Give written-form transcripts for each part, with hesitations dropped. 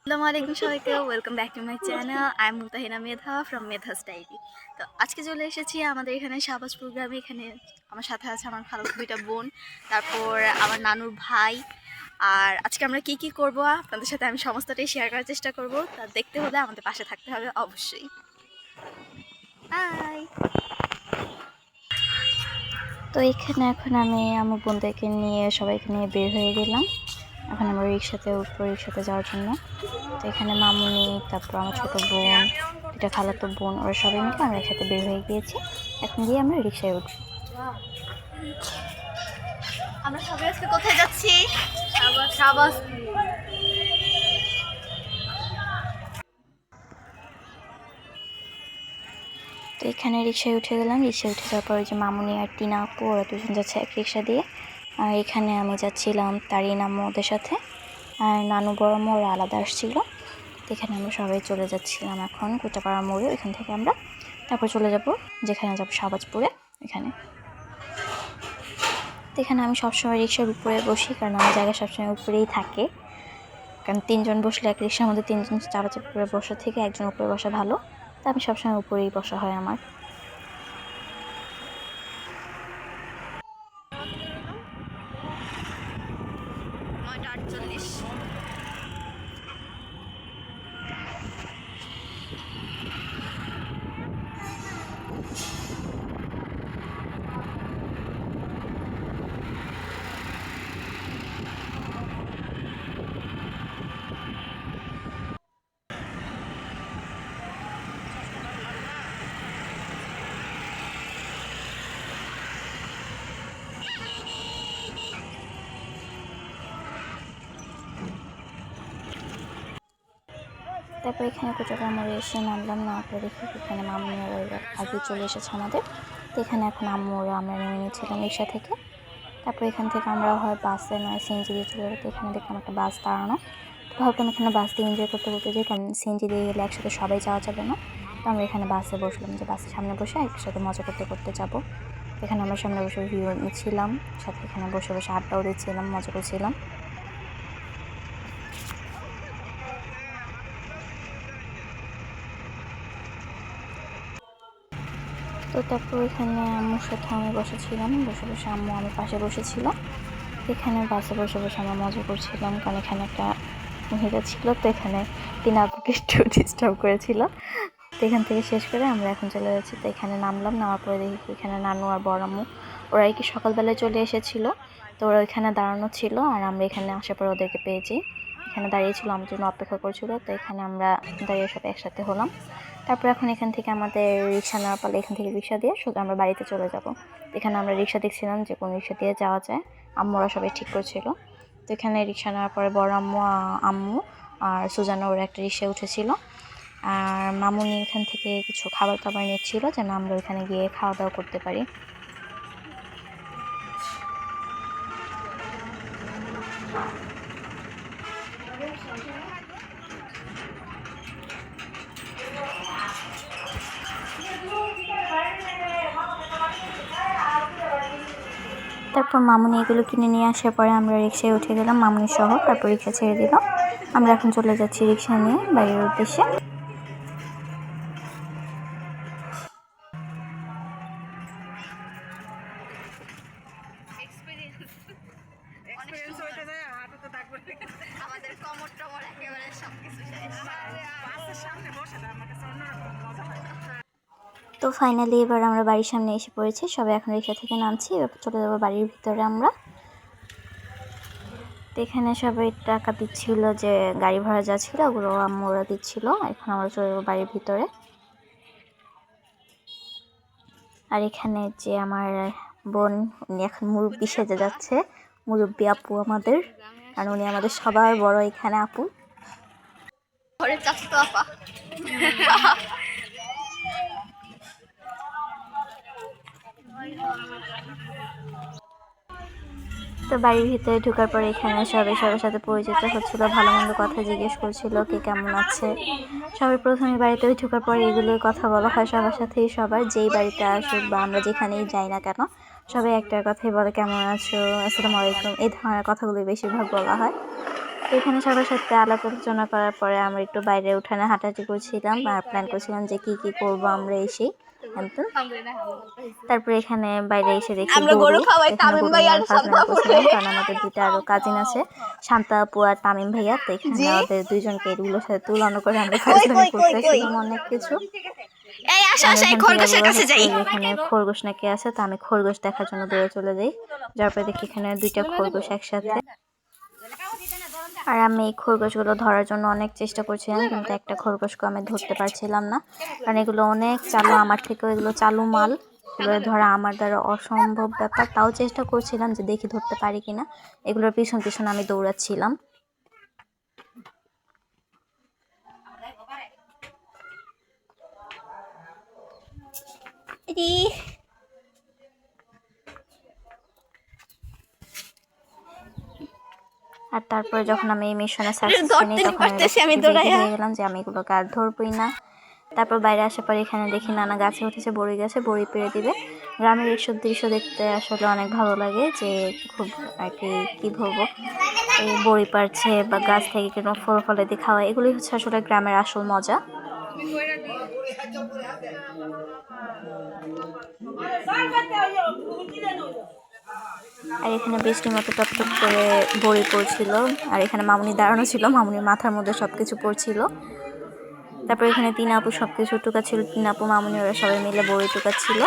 আসসালামু আলাইকুম সবাইকে, welcome back to my channel. I am Mutahina Medha from Medha's diary. তো আজকে চলে এসেছি আমাদের এখানে শাহবাজ প্রোগ্রামে। এখানে আমার সাথে আছে আমার খালাতো দুইটা বোন, তারপর আমার নানুর ভাই। আর আজকে আমরা কি কি করব আপনাদের সাথে আমি সমস্তটাই শেয়ার করার চেষ্টা করব। তা দেখতে হলে আমাদের পাশে থাকতে হবে অবশ্যই। হাই। তো এখানে এখন আমি আমার বোনদেরকে নিয়ে সবাইকে নিয়ে বের হয়ে গেলাম। এখন আমরা রিক্সাতে উঠবো, রিক্সাতে যাওয়ার জন্য। তো এখানে মামুনি, তারপর আমার ছোট বোন, দুটা খালাতো বোন, ওরা সবাই মিলে আমরা একসাথে বের হয়ে গিয়েছি। এখন গিয়ে আমরা রিক্সায় উঠবো। আমরা সবাই আজকে কোথায় যাচ্ছি? শাহবাজ। তো এখানে রিক্সায় উঠে গেলাম। রিক্সায় উঠে যাওয়ার পর যে মামুনি আর টিনা আপু ওরা দুজন যাচ্ছে এক রিক্সা দিয়ে। আর এখানে আমি যাচ্ছিলাম তারিন আম্মু ওদের সাথে, আর নানু বড় আম্মু ওরা আলাদা আসছিল। তো এখানে আমরা সবাই চলে যাচ্ছিলাম এখন কোটাপাড়া মোড়ে। ওইখান থেকে আমরা তারপর চলে যাব যেখানে যাবো শাহবাজপুরে। এখানে তো এখানে আমি সবসময় রিক্সার উপরে বসি, কারণ আমার জায়গা সবসময় উপরেই থাকে। কারণ তিনজন বসলে এক রিক্সার মধ্যে তিনজন চাপাচাপি করে বসা থেকে একজন উপরে বসা ভালো। তো আমি সবসময় উপরেই বসা হয় আমার। তারপর এখানে কোটাপাড়া মোড়ে এসে নামলাম, না করে দেখি এখানে মামুনি ওরা আগে চলে এসেছে আমাদের। তো এখানে এখন আম্মু ওরা আমরা নেমে নিয়েছিলাম রিক্সা থেকে। তারপর এখান থেকে আমরা হয় বাসে নয় সিএনজি দিয়ে চলে যেতে। এখানে দেখলাম একটা বাস দাঁড়ানো। তো ভাবলাম এখানে বাস দিয়ে এনজয় করতে করতে যাই, কারণ সিএনজি দিয়ে গেলে একসাথে সবাই যাওয়া যাবে না। তো আমরা এখানে বাসে বসলাম, যে বাসের সামনে বসে একসাথে মজা করতে করতে যাবো। এখানে আমরা সামনে বসে ভিউ নিচ্ছিলাম, সাথে এখানে বসে বসে আড্ডাও দিচ্ছিলাম, মজা করছিলাম। তো তারপর এখানে আম্মুর সাথে আমি বসেছিলাম, বসে বসে আম্মু আমার পাশে বসেছিল। এখানে বাসে বসে বসে আমরা মজা করছিলাম, কারণ এখানে একটা মহিলা ছিল, তো এখানে টিনা আপুকে একটু ডিস্টার্ব করেছিল। তো এখান থেকে শেষ করে আমরা এখন চলে যাচ্ছি। তো এখানে নামলাম, নামার পরে দেখি এখানে নানু আর বড় আম্মু ওরা কি সকালবেলায় চলে এসেছিল। তো ওরা ওইখানে দাঁড়ানো ছিল, আর আমরা এখানে আসার পর ওদেরকে পেয়েছি। এখানে দাঁড়িয়েছিল, আমার জন্য অপেক্ষা করছিল। তো এখানে আমরা দাঁড়িয়ে সবাই একসাথে হলাম। তারপর এখন এখান থেকে আমাদের রিক্সা নেওয়ার পালে এখান থেকে রিক্সা দিয়ে শুধু আমরা বাড়িতে চলে যাব। এখানে আমরা রিক্সা দেখছিলাম যে কোন রিক্সা দিয়ে যাওয়া যায়, আম্মুরা সবাই ঠিক করছিল। তো এখানে রিক্সা নেওয়ার পরে বড় আম্মু, আম্মু আর সুজানা ওরা একটা রিক্সায় উঠেছিল। আর মামুনি এখান থেকে কিছু খাবার দাবার নিচ্ছিল, যেন আমরা ওইখানে গিয়ে খাওয়া দাওয়া করতে পারি। তারপর মামুনি এগুলো কিনে নিয়ে আসার পরে আমরা রিক্সায় উঠে গেলাম মামুনি সহ। তারপর রিক্সা ছেড়ে দিল, আমরা এখন চলে যাচ্ছি রিক্সা নিয়ে বাড়ির উদ্দেশ্যে। তো ফাইনালি এবার আমরা বাড়ির সামনে এসে পড়েছি, সবাই এখন রিক্সা থেকে নামছি, এবার চলে যাবো বাড়ির ভিতরে আমরা। তো এখানে সবাই টাকা দিচ্ছিল, যে গাড়ি ভাড়া যা ছিল ওগুলো আম্মুরা দিচ্ছিল। এখন আমরা চলে যাবো বাড়ির ভিতরে। আর এখানে যে আমার বোন, উনি এখন মুরব্বি সেজে যাচ্ছে, মুরব্বি আপু আমাদের, কারণ উনি আমাদের সবার বড় এখানে আপু। তো বাড়ির ভিতরে ঢোকার পরে এখানে সবাই সবার সাথে পরিচিত হচ্ছিল, ভালো মন্দ কথা জিজ্ঞেস করছিল, কে কেমন আছে। সবাই প্রথমে বাড়িতে ঢোকার পরে এগুলোর কথা বলা হয় সবার সাথেই। সবার যেই বাড়িতে আসুক বা আমরা যেখানেই যাই না কেন, সবাই একটা কথাই বলে, কেমন আছো, আসসালামু আলাইকুম, এই ধরনের কথাগুলোই বেশিরভাগ বলা হয়। এখানে সবার সাথে আলাপ আলোচনা করার পরে আমরা একটু বাইরে উঠানে হাঁটাহাঁটি করছিলাম আর প্ল্যান করছিলাম যে কি কি করবো আমরা এসে। তারপরে এখানে বাইরে এসে দেখি গরু, এখানে গরু নিয়ে পাগলামি করছিলাম কারণ আমাদের দুইটা আরো কাজিন আছে, শান্তা আপু আর তামিম ভাইয়া। তো এখানে আমাদের দুইজনকে এগুলোর সাথে তুলনা করে আমরা পাগলামি করতেছিলাম অনেক কিছু। এখানে খরগোশ নাকি আছে, তো আমি খরগোশ দেখার জন্য দৌড়ে চলে যাই। যার পরে দেখি এখানে দুইটা খরগোশ একসাথে, আর আমি এই খরগোশগুলো ধরার জন্য অনেক চেষ্টা করছিলাম, কিন্তু একটা খরগোশকে আমি ধরতে পারছিলাম না, কারণ এগুলো অনেক চালু, আমার থেকেও এগুলো চালু মাল, এগুলো ধরা আমার দ্বারা অসম্ভব ব্যাপার। তাও চেষ্টা করছিলাম যে দেখি ধরতে পারি কিনা, এগুলোর পিছন পিছন আমি দৌড়াচ্ছিলাম। আর তারপরে যখন আমি এই মিশনে সাকসেস হই তখন আমি হয়ে গেলাম যে আমি এগুলোকে আর ধরবই না। তারপর বাইরে আসার পরে এখানে দেখি নানা গাছে উঠেছে, বড়ি গাছে বড়ি পেড়ে দিবে। গ্রামের এইসব দৃশ্য দেখতে আসলে অনেক ভালো লাগে, যে খুব আর কি কী বলবো, এই বড়ি পাড়ছে বা গাছ থেকে কোনো ফল ফলাদি খাওয়া, এগুলি হচ্ছে আসলে গ্রামের আসল মজা। আর এখানে বৃষ্টির মতো টপটপ করে বড়ি পড়ছিল, আর এখানে মামুনি দাঁড়ানো ছিল, মামুনির মাথার মধ্যে সবকিছু পড়ছিল। তারপর এখানে 3 আপু সবকিছু টুকাচ্ছিল, 3 আপু মামুনি ওরা সবাই মিলে বড়ি টুকাচ্ছিল।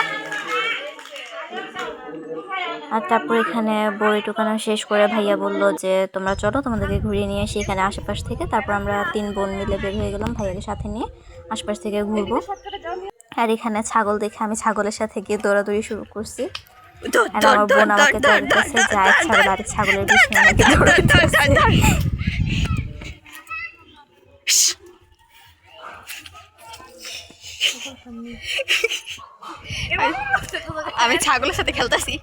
আর তারপর এখানে বড়ি টুকানো শেষ করে ভাইয়া বলল যে তোমরা চলো, তোমাদেরকে ঘুরিয়ে নিয়ে আসি এখানে আশেপাশ থেকে। তারপর আমরা 3 বোন মিলে বের হয়ে গেলাম ভাইয়াকে সাথে নিয়ে আশপাশ থেকে ঘুরবো। আর এখানে ছাগল দেখে আমি ছাগলের সাথে গিয়ে দৌড়াদৌড়ি শুরু করছি, আর আমার বোন আমাকে দৌড়াতেছে, যে এক ছাগল আরেক ছাগলের পিছনে আমাকে দৌড়াতেছে। আমি ছাগলের সাথে খেলতেছি।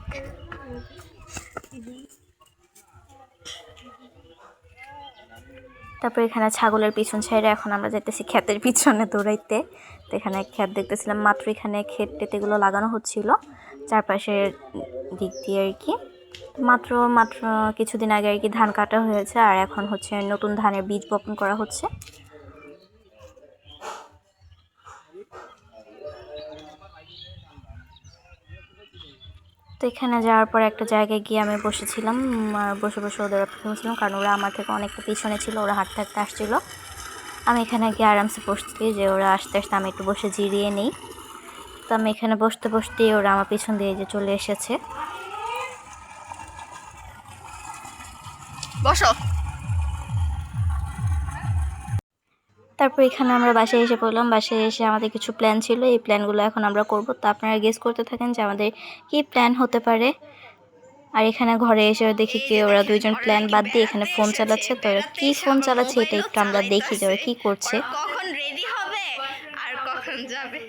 তারপর এখানে ছাগলের পিছন ছেড়ে এখন আমরা যাইতেছি ক্ষেতের পিছনে দৌড়াইতে। তো এখানে ক্ষেত দেখতেছিলাম, মাত্র এখানে ক্ষেত টেতেগুলো লাগানো হচ্ছিল চারপাশের দিক দিয়ে আর কি। মাত্র কিছুদিন আগে আর কি ধান কাটা হয়েছে, আর এখন হচ্ছে নতুন ধানের বীজ বপন করা হচ্ছে। তো এখানে যাওয়ার পর একটা জায়গায় গিয়ে আমি বসেছিলাম, বসে বসে ওদের অপেক্ষা করছিলাম, কারণ ওরা আমার থেকে অনেকটা পিছনে ছিল, ওরা হাঁটতে হাঁটতে আসছিল। আমি এখানে গিয়ে আরামসে বসছি, যে ওরা আস্তে আস্তে আমি একটু বসে জিরিয়ে নিই। তো আমি এখানে বসতে বসতেই ওরা আমার পিছন দিয়ে যে চলে এসেছে। বসো। তারপর এখানে আমরা বাসায় এসে পড়লাম। বাসায় এসে আমাদের কিছু প্ল্যান ছিল, এই প্ল্যানগুলো এখন আমরা করব। তো আপনারা গেস করতে থাকেন যে আমাদের কি প্ল্যান হতে পারে। আর এখানে ঘরে এসে দেখি কি ওরা দুইজন প্ল্যান বাদ দিয়ে এখানে ফোন চালাচ্ছে। তো ওরা কি ফোন চালাচ্ছে এটা একটু আমরা দেখি যে ওরা কি করছে। কখন রেডি হবে আর কখন যাবে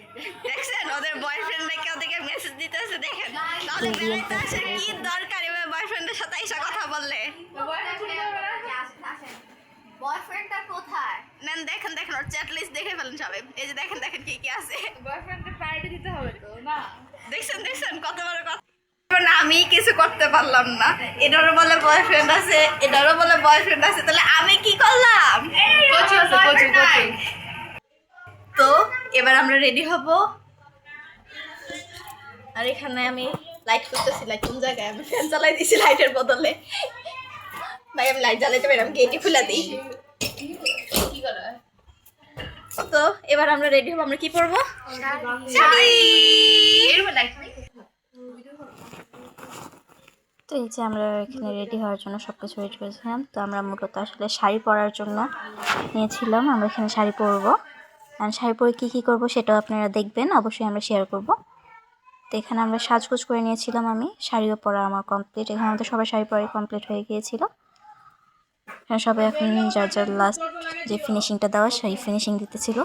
দেখছেন, ওদের বয়ফ্রেন্ড নাকি ওদেরকে মেসেজ দিতেছে, দেখেন তাহলে বেড়াইতে আসে কি দরকার এবার বয়ফ্রেন্ডের সাথে এসে কথা বললে। বয়ফ্রেন্ডটা কোথায় নেন, দেখেন দেখেন ওর চ্যাট লিস্ট দেখে ফেলেন সবাই, এই যে দেখেন দেখেন কি কি আছে। বয়ফ্রেন্ডকে প্রায়োরিটি দিতে হবে তো না, দেখছেন দেখছেন কত বড় কথা। আমি কিছু করতে পারলাম না, এটারও বলে বয়ফ্রেন্ড আছে, এটারও বলে বয়ফ্রেন্ড আছে, তাহলে আমি কি করলাম? তো এবার আমরা রেডি হব। আর এখানে আমি লাইট করতেছি, লাইট কোন জায়গায়, আমি ফ্যান চালাই দিছি লাইটের বদলে। ভাই আমি লাইট জ্বালাইতে পারি, আমি গেটই খুলে দিই। তো এবার আমরা রেডি হব, আমরা কি পরবো? শাড়ি। তো এই যে আমরা এখানে রেডি হওয়ার জন্য সব কিছু রেডি করেছিলাম। তো আমরা মূলত আসলে শাড়ি পরার জন্য নিয়েছিলাম, আমরা এখানে শাড়ি পরবো। আর শাড়ি পরে কী করবো সেটাও আপনারা দেখবেন, অবশ্যই আমরা শেয়ার করব। তো এখানে আমরা সাজগোজ করে নিয়েছিলাম, আমি শাড়িও পরা আমার কমপ্লিট। এখানে আমাদের সবাই শাড়ি পরে কমপ্লিট হয়ে গিয়েছিল। এখানে সবাই এখন যার যার লাস্ট যে ফিনিশিংটা দেওয়া সেই ফিনিশিং দিতেছিল।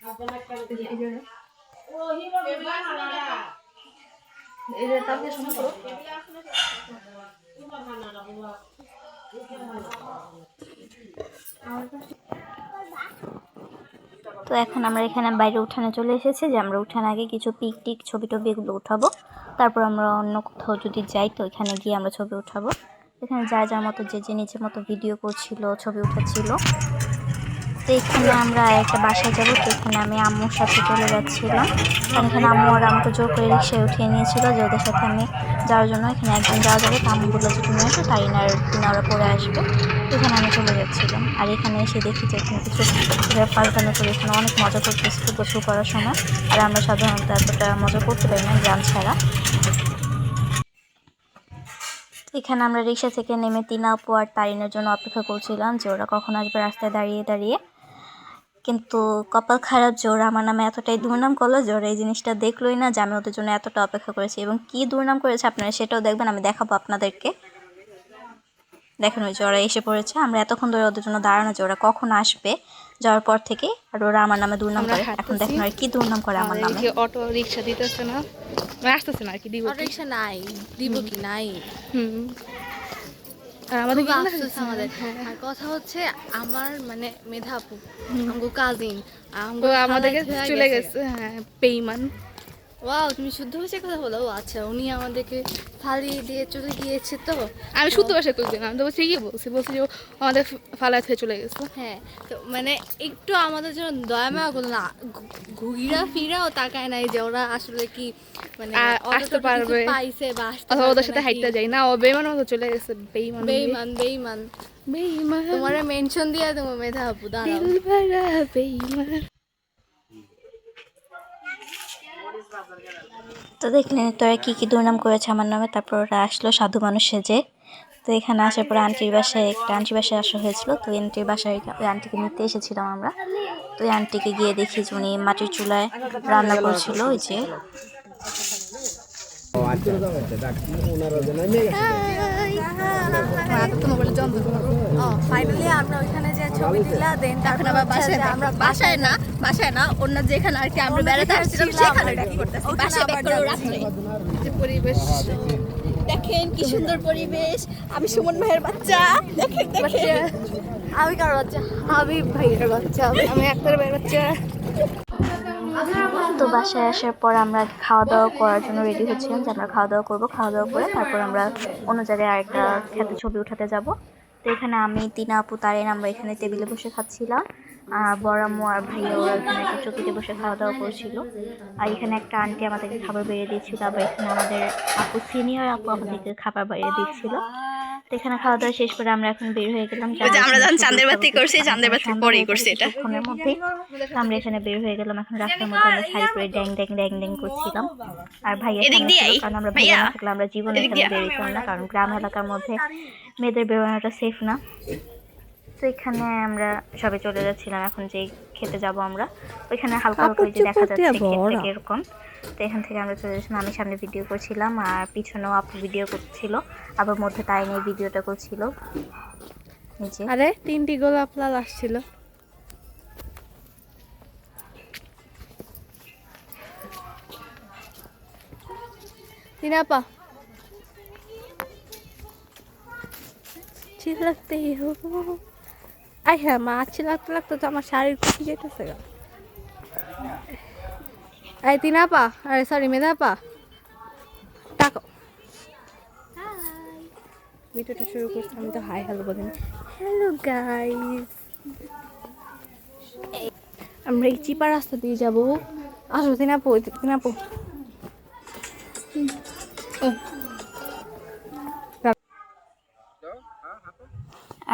তো এখন আমরা এখানে বাইরে উঠানে চলে এসেছি, যে আমরা উঠানে আগে কিছু পিক টিক ছবি টবি এগুলো উঠাবো, তারপর আমরা অন্য কোথাও যদি যাই তো এখানে গিয়ে আমরা ছবি উঠাবো। এখানে যার যার মতো যে যে নিজের মতো ভিডিও করছিল, ছবি উঠাচ্ছিল। তো এখানে আমরা একটা বাসায় যাবো, তো এখানে আমি আম্মুর সাথে চলে যাচ্ছিলাম, কারণ এখানে আম্মু আর আমাকে জোর করে রিক্সায় উঠিয়ে নিয়েছিল যে ওদের সাথে আমি যাওয়ার জন্য। এখানে একদিন যাওয়া যাবে, তো আম্মু বললো যে তুমি আসো, তারিনার দিন ওরা পরে আসবে। এখানে আমি চলে যাচ্ছিলাম, আর এখানে এসে দেখি যে এখানে কিছু পাল্টানো করে এখানে অনেক মজা করতেছিল গোসল করার সময়। আর আমরা সাধারণত এতটা মজা করতে পারি না গ্রাম ছাড়া। এখানে আমরা রিক্সা থেকে নেমে তিনা আপু আর তারিনের জন্য অপেক্ষা করছিলাম যে ওরা কখন আসবে রাস্তায় দাঁড়িয়ে দাঁড়িয়ে। কিন্তু কপাল খারাপ যে ওরা আমার নামে এতটাই দুর্নাম করলো যে ওরা এই জিনিসটা দেখলোই না যে আমি ওদের জন্য এতটা অপেক্ষা করেছি, এবং কি দুর্নাম করেছে আপনারা সেটাও দেখবেন, আমি দেখাবো আপনাদেরকে। দেখেন ওই যে ওরা এসে পড়েছে, আমরা এতক্ষণ ধরে ওদের জন্য দাঁড়ানো যে ওরা কখন আসবে যাওয়ার পর থেকে, আর ওরা আমার নামে দুর্নাম করে। এখন দেখেন ওরা কি দুর্নাম করে আমার নামে। অটো রিক্সা দিতেছে না, আসতেছে না আর কি, দিব অটো রিক্সা নাই, দিব কি নাই। আর আমাদের খুব আফসোস আমাদের। আর কথা হচ্ছে আমার মানে মেধা আপু আমগো কাজিন আমাদেরকে চলে গেছে। হ্যাঁ, বেঈমান। ওয়াও, তুমি শুদ্ধ ভাষায় কথা বলো। আচ্ছা, উনি আমাদেরকে ফালিয়ে দিয়ে চলে গিয়েছে। তো আমি শুদ্ধ ভাষায় কই দিলাম, আমি তো বলছি বলছি যে ও আমাদের ফালায় থেকে চলে গেছে। হ্যাঁ, তো মানে একটু আমাদের জন্য দয়া মায়া করলো না, ঘুরা ফিরাও তাকায় নাই যে ওরা আসলে কি মানে আসতে পারবে পাইছে বা আসতে অথবা ওদের পারবে সাথে নাকি। হাইটটা যাই না, ও বেঈমান মতো চলে গেছে। বেঈমান বেঈমান বেঈমান বেঈমান তোমারে মেনশন দিয়া তোমার মেধা আপু দাঁড়াও। দিল ভরা বেঈমান। তো দেখলেন তোরা কি কি দুর্নাম করেছে আমার নামে। তারপর ওরা আসলো সাধু মানুষ সেজে। তো এখানে আসার পরে আন্টির বাসায় আসা হয়েছিল, তো আন্টির বাসায় ওই আন্টিকে নিতে এসেছিলাম আমরা। তো ওই আন্টিকে গিয়ে দেখি যে উনি মাটির চুলায় রান্না করছিল। ওই যে ফাইনালি আমরা ওইখানে যে ছবি তুলা দেন, তারপর আবার বাসায় না অন্য যেখানে আর কি আমরা বেড়াতে আসছিলাম সেখানে কি করতেছি, বাসায় ব্যাক করো রাত্রে। যে পরিবেশ দেখেন কি সুন্দর পরিবেশ। আমি সুমন ভাইয়ের বাচ্চা, দেখেন দেখেন। আমি কার বাচ্চা? হাবিব ভাইয়ের বাচ্চা। আমি একটার বাইরে বাচ্চা। তো বাসায় আসার পর আমরা খাওয়া দাওয়া করার জন্য রেডি হচ্ছিলাম যে আমরা খাওয়া দাওয়া করবো। খাওয়া দাওয়া করে তারপর আমরা অন্য জায়গায় আরেকটা খেতে ছবি উঠাতে যাব। তো এখানে আমি তিনা আপু তারিন আমরা এখানে টেবিলে বসে খাচ্ছিলাম, আর বড় আম্মু আর ভাইয়া ওরা এখানে একটা চকিতে বসে খাওয়া দাওয়া করছিল। আর এখানে একটা আন্টি আমাদেরকে খাবার বেড়ে দিচ্ছিল, আবার এখানে আমাদের আপু সিনিয়র আপু আমাদেরকে খাবার বেড়ে দিচ্ছিল। তো এখানে খাওয়া দাওয়া শেষ করে আমরা এখন বের হয়ে গেলাম। আমরা যখন চাঁদের বাতি করছি, চাঁদের বাতির পরেই করছি এটা। ফোনের মধ্যে আমরা এখানে বের হয়ে গেলাম। এখন রাস্তার মধ্যে আমরা শাড়ি পরে ড্যাং ড্যাং ড্যাং ড্যাং করছিলাম। আর ভাইয়া সামনে ছিল, কারণ আমরা ভাইয়া না থাকলে আমরা জীবনে এখানে বেরোতাম না, কারণ গ্রাম এলাকার মধ্যে মেয়েদের বেরোনোটা সেফ না। তো এখানে আমরা সবাই চলে যাচ্ছিলাম এখন যে খেতে যাব আমরা। ওইখানে হালকা হালকা যে দেখা যাচ্ছে খেতে এরকম। তো এখান থেকে আমরা চলে যাচ্ছিলাম, আমি সামনে ভিডিও করছিলাম আর পিছনেও আপু ভিডিও করছিল, আবার মধ্যে তাই নিয়ে ভিডিওটা করছিল নিচে। আরে 3টি গোলাপ লাল আসছিল। তিনাপা अच्छी लगते हो। আই হ্যাঁ মা, अच्छी লাগতে লাগতে তো আমার শাড়ির খুশি যেতেছে গা। এই তিনাপা, আরে সরি মেধাপা, টাকা ভিডিওটা শুরু করছি। আমি তো হাই হ্যালো বলিনি। হ্যালো গাইস, আমরা এই চিপা রাস্তা দিয়ে যাবো। আসো তিনাপু, তিনাপু।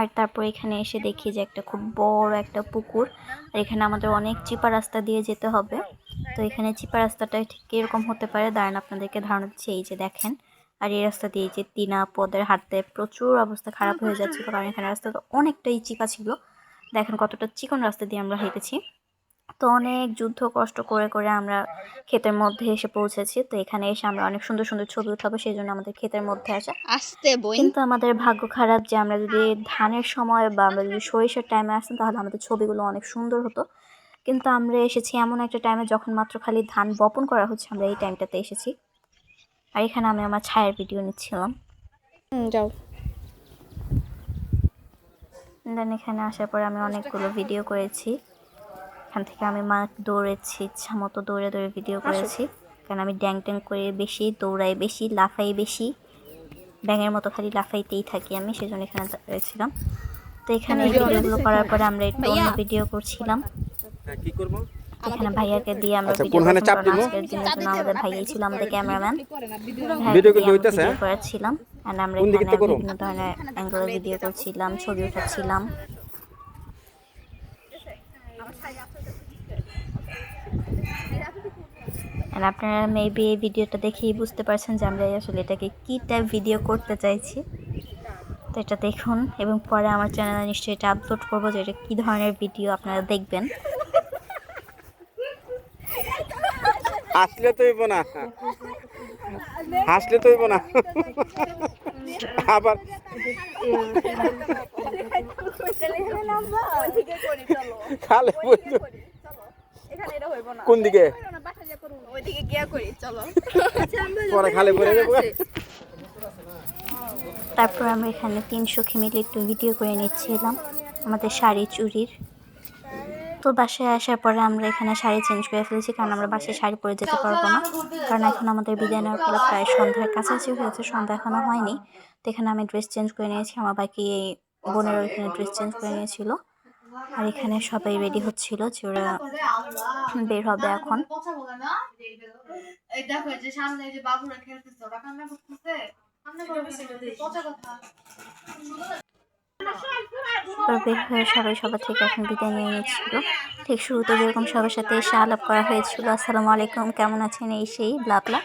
আর তারপর এখানে এসে দেখি যে একটা খুব বড় একটা পুকুর, আর এখানে আমাদের অনেক চিপা রাস্তা দিয়ে যেতে হবে। তো এখানে চিপা রাস্তাটা ঠিক কীরকম হতে পারে দাঁড়ান আপনাদেরকে ধারণা দিচ্ছি। এই যে দেখেন, আর এই রাস্তা দিয়ে যে তিনা পদের হাঁটতে প্রচুর অবস্থা খারাপ হয়ে যাচ্ছিল, কারণ এখানে রাস্তাটা অনেকটাই চিপা ছিল। দেখেন কতটা চিকন রাস্তা দিয়ে আমরা হেঁটেছি। তো অনেক যুদ্ধ কষ্ট করে করে আমরা ক্ষেতের মধ্যে এসে পৌঁছেছি। তো এখানে এসে আমরা অনেক সুন্দর সুন্দর ছবি উঠাবো, সেই জন্য আমাদের ক্ষেতের মধ্যে আসা। আসতে বই কিন্তু আমাদের ভাগ্য খারাপ যে আমরা যদি ধানের সময় বা আমরা যদি সরিষার টাইমে আসতাম তাহলে আমাদের ছবিগুলো অনেক সুন্দর হতো। কিন্তু আমরা এসেছি এমন একটা টাইমে যখন মাত্র খালি ধান বপন করা হচ্ছে, আমরা এই টাইমটাতে এসেছি। আর এখানে আমি আমার ছায়ের ভিডিও নিচ্ছিলাম। যাও। দেন এখানে আসার পরে আমি অনেকগুলো ভিডিও করেছি। এখান থেকে আমি দৌড়েছি, ইচ্ছা মতো দৌড়ে দৌড়ে ভিডিও করেছি, কারণ আমি ড্যাং ট্যাং করে বেশি, দৌড়াই বেশি, লাফাই বেশি, ব্যাঙের মতো খালি লাফাইতেই থাকি আমি, সেজন্য এখানে দাঁড়িয়েছিলাম। তো এখানে এই ভিডিওগুলো করার পরে আমরা একটু অন্য ভিডিও করছিলাম। কি করব? এখানে ভাইয়াকে দিয়ে আমরা ভিডিও কোনখানে চাপ দিব? আজকের দিনের জন্য আমাদের ভাইয়াই ছিল আমাদের ক্যামেরাম্যান। ভিডিও কিন্তু হইতাছে ভিডিও করেছিলাম এন্ড আমরা কোন দিকে এখানে করো? বিভিন্ন ধরনের অ্যাঙ্গেলে ভিডিও করছিলাম, ছবি উঠাচ্ছিলাম। আর আপনারা মেবি এই ভিডিওটা দেখেই বুঝতে পারছেন যে আমরা আসলে এটাকে কী টাইপ ভিডিও করতে চাইছি। তো এটা দেখুন এবং পরে আমার চ্যানেলে নিশ্চয়ই এটা আপলোড করবো যে এটা কী ধরনের ভিডিও আপনারা দেখবেন। হাসলে তো হইব না, হাসলে তো হইব না, আবার খালে কোন দিকে ওইদিকে গিয়া করি চলো। পরে খালে পড়ে যাবো। তারপর আমরা এখানে 3 সখী মিলে একটু ভিডিও করে নিচ্ছিলাম আমাদের শাড়ি চুড়ির। তো বাসায় আসার পরে আমরা এখানে শাড়ি চেঞ্জ করে ফেলেছি, কারণ আমরা বাসায় শাড়ি পরে যেতে পারবো না, কারণ এখন আমাদের বিদায় নেওয়ার পরে প্রায় সন্ধ্যার কাছাকাছি হয়েছে, সন্ধ্যা এখনও হয়নি। তো এখানে আমি ড্রেস চেঞ্জ করে নিয়েছি, আমার বাকি বোনেরও এখানে ড্রেস চেঞ্জ করে নিয়েছিল। আর এখানে সবাই রেডি হচ্ছিল যে ওরা বের হবে এখন। বের হয়ে সবাই সবার থেকে এখন বিদায় নিয়ে নিচ্ছিল। ঠিক শুরুতে যেরকম সবার সাথে এসে আলাপ করা হয়েছিল, আসসালামু আলাইকুম, কেমন আছেন, এই সেই ব্লাবলা।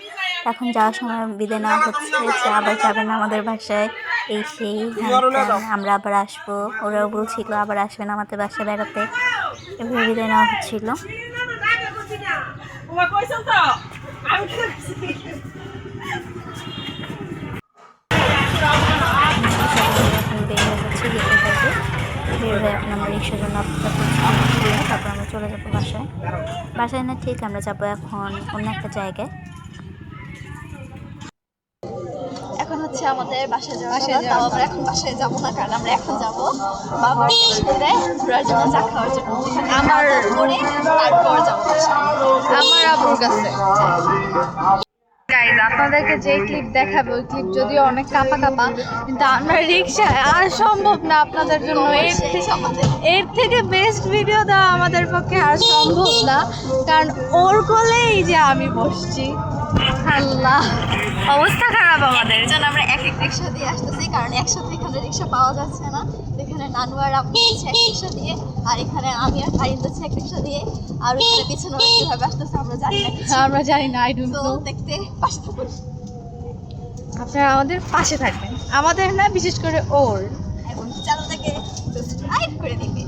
এখন যাওয়ার সময় বিদায় নেওয়া হচ্ছে যে আবার যাবেন আমাদের বাসায়, এই সেই, আমরা আবার আসবো। ওরাও বলছিল আবার আসবেন আমাদের বাসায় বেড়াতে, এভাবে বিদায় নেওয়া হচ্ছিল। বের হয়ে এখন আমরা রিক্সার জন্য অপেক্ষা করছি, তারপর আমরা চলে যাবো বাসায়। বাসায় না ঠিক আমরা যাবো এখন অন্য একটা জায়গায়। এখন হচ্ছে আমাদের বাসায় যাওয়া, তাও আমরা এখন বাসায় যাবো না, কারণ আমরা এখন যাবো বাবার সাথে ঘোরার জন্য, চা খাওয়ার জন্য। আমার করে তারপর যাবো বাসায় আমার আব্বুর কাছে। গাইজ আপনাদেরকে যে ক্লিপ দেখাবে ওই ক্লিপ যদিও অনেক কাঁপা কাঁপা, কিন্তু আমরা রিক্সায় আর সম্ভব না আপনাদের জন্য। এর থেকে বেস্ট ভিডিও দেওয়া আমাদের পক্ষে আর সম্ভব না, কারণ ওর কোলেই যে আমি বসছি। আল্লাহ, অবস্থা খারাপ আমাদের। এর জন্য আমরা এক এক রিক্সা দিয়ে আসতেছি, কারণ একসাথে এখানে রিক্সা পাওয়া যাচ্ছে না। এখানে নানু আর আব্বু হচ্ছে এক রিক্সা দিয়ে, আর এখানে আমি আর ফারিন হচ্ছে এক রিক্সা দিয়ে, আর ওইখানে পিছনে ওরা কিভাবে আসতেছে আমরা জানি না কিছু। আমরা জানি না, আই ডোন্ট তো নো। দেখতে পাশে থাকুন, আপনারা আমাদের পাশে থাকবেন, আমাদের না, বিশেষ করে ওর। এবং চ্যানেলটাকে সাবস্ক্রাইব করে দিবেন,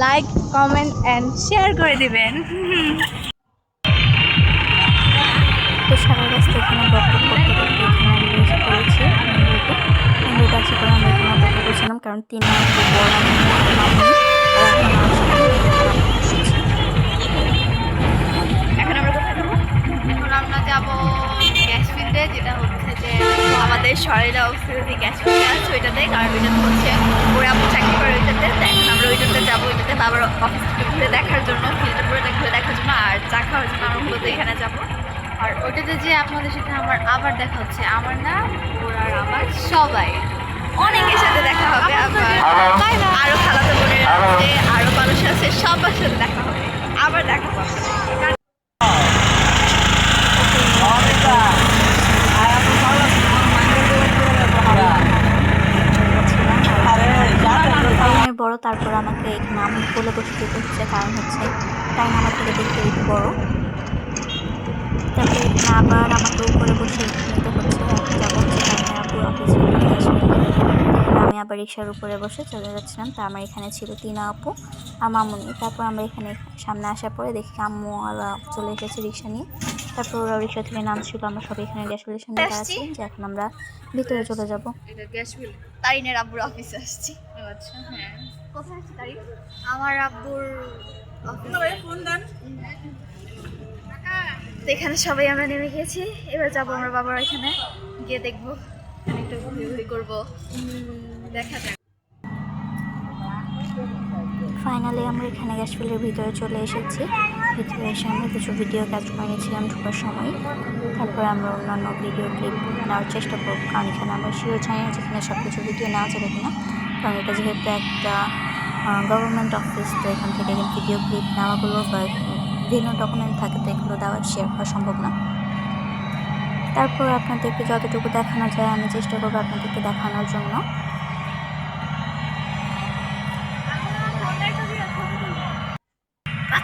লাইক, কমেন্ট অ্যান্ড শেয়ার করে দিবেন। তো সারা রাস্তা এখানে বকবক করতে করতে এখানে আমি এসে পড়েছি এমরুদ আছে করে আমরা এখানে অপেক্ষা করছিলাম, কারণ 3 মাস পর এখন আমরা কোথায় যাবো? এখন আমরা যাবো গ্যাস ফিল্ডে, যেটা হচ্ছে যে আমাদের শরীরে অবস্থিত যে গ্যাস ফিল্ড আছে ওইটাতে, কারণ ওইটাতে হচ্ছে ওরা চাকরি করে ওইটাতে। এখন আমরা ওইটাতে যাবো, ওইটাতে বাবার অফিস থেকে ঘুরে দেখার জন্য, ফিল্ডটা পুরোটা ঘুরে দেখার জন্য, আর চা খাওয়ার জন্য আমরা মূলত এখানে যাবো। আর ওইটাতে যে আপনাদের সাথে আমার আবার দেখা হচ্ছে, আমার না ওর আর আমার সবাই অনেকের সাথে দেখা হবে, আবার আরো খালাতো বোনের আছে, আরো মানুষ আছে, সবার সাথে দেখা হবে, আবার দেখা হবে। বড়, তারপর আমাকে এখানে আমি বলে বসে যেতে হচ্ছে, কারণ হচ্ছে টাইম আমার থেকে দেখতে একটু বড়। তারপরে এখানে আবার আমাকে উপরে বসে নিতে হচ্ছে, এখন যাবো হচ্ছে পুরো অফিস। আমি আবার রিক্সার উপরে বসে চলে যাচ্ছিলাম। তা আমার এখানে ছিল 3 আপু আর মামুনি। তারপর আমরা এখানে সামনে আসার পরে দেখি আম্মু আর চলে এসেছে রিক্সা নিয়ে। তারপর ওরা রিক্সা থেকে নামছিল, আমরা সবাই এখানে গ্যাস ফিল্ডের সামনে আছি, যে এখন আমরা ভিতরে চলে যাবো। তারিনের আব্বুর অফিসে আসছি। আচ্ছা, হ্যাঁ। কোথায় আসছি তারিন? আমার আব্বুর তো এখানে সবাই আমরা নেমে গিয়েছি, এবার যাবো আমরা বাবার এখানে গিয়ে দেখবো, একটু ঘুরি করবো, দেখা যাক। ফাইনালি আমরা এখানে গ্যাস ফিল্ডের ভিতরে চলে এসেছি। ভিতরে এসে আমরা কিছু ভিডিও ক্যাচ করে নিয়েছিলাম ঢোকার সময়। তারপরে আমরা অন্যান্য ভিডিও ক্লিপ নেওয়ার চেষ্টা করবো, কারণ এখানে আমরা শিওর জানি না যেখানে সব কিছু ভিডিও নেওয়া যাবে কিনা, কারণ এটা যেহেতু একটা গভর্নমেন্ট অফিস, তো এখান থেকে ভিডিও ক্লিপ নেওয়াগুলো বা বিভিন্ন ডকুমেন্ট থাকে, তো এগুলো দেওয়া শেয়ার করা সম্ভব না। তারপর আপনাদেরকে যতটুকু দেখানো যায় আমি চেষ্টা করবো আপনাদেরকে দেখানোর জন্য।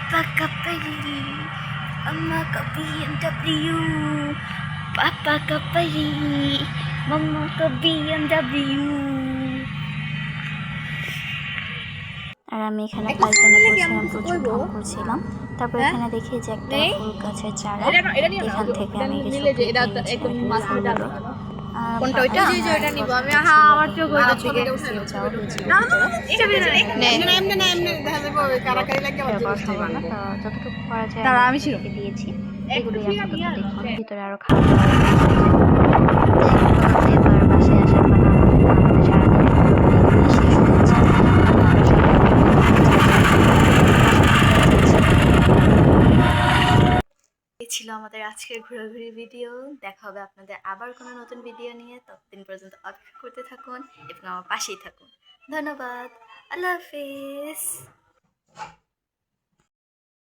Papa ka pili, Mama ka BMW. Papa ka pili, Mama ka BMW. আর আমি এখানে পাইকানে করছিলাম, প্রচুর ঢং করছিলাম। তারপর এখানে দেখি যে একটা ফুল গাছের চারা, এখান থেকে আমি কিছু কোনটা ওইটা? এটা নিব আমি। হ্যাঁ, আমার চোখ ওইটা থেকে যাওয়া হয়েছিল। যতটুকু করা যায় তারা আমি ছিল রেখে দিয়েছি, এগুলোই আপাতত দেখুন। ভিতরে আরো খাওয়া দাওয়া এবার বাসায় আসার পর আমাদের সারাদিনের এগুলোই শেষ হয়েছে। আমরা সবাই এই ছিল আমাদের আজকের ঘোরাঘুরি ভিডিও। দেখা হবে আপনাদের আবার কোনো নতুন ভিডিও নিয়ে। ততদিন পর্যন্ত অপেক্ষা করতে থাকুন এবং আমার পাশেই থাকুন। ধন্যবাদ। আল্লাহ হাফিজ।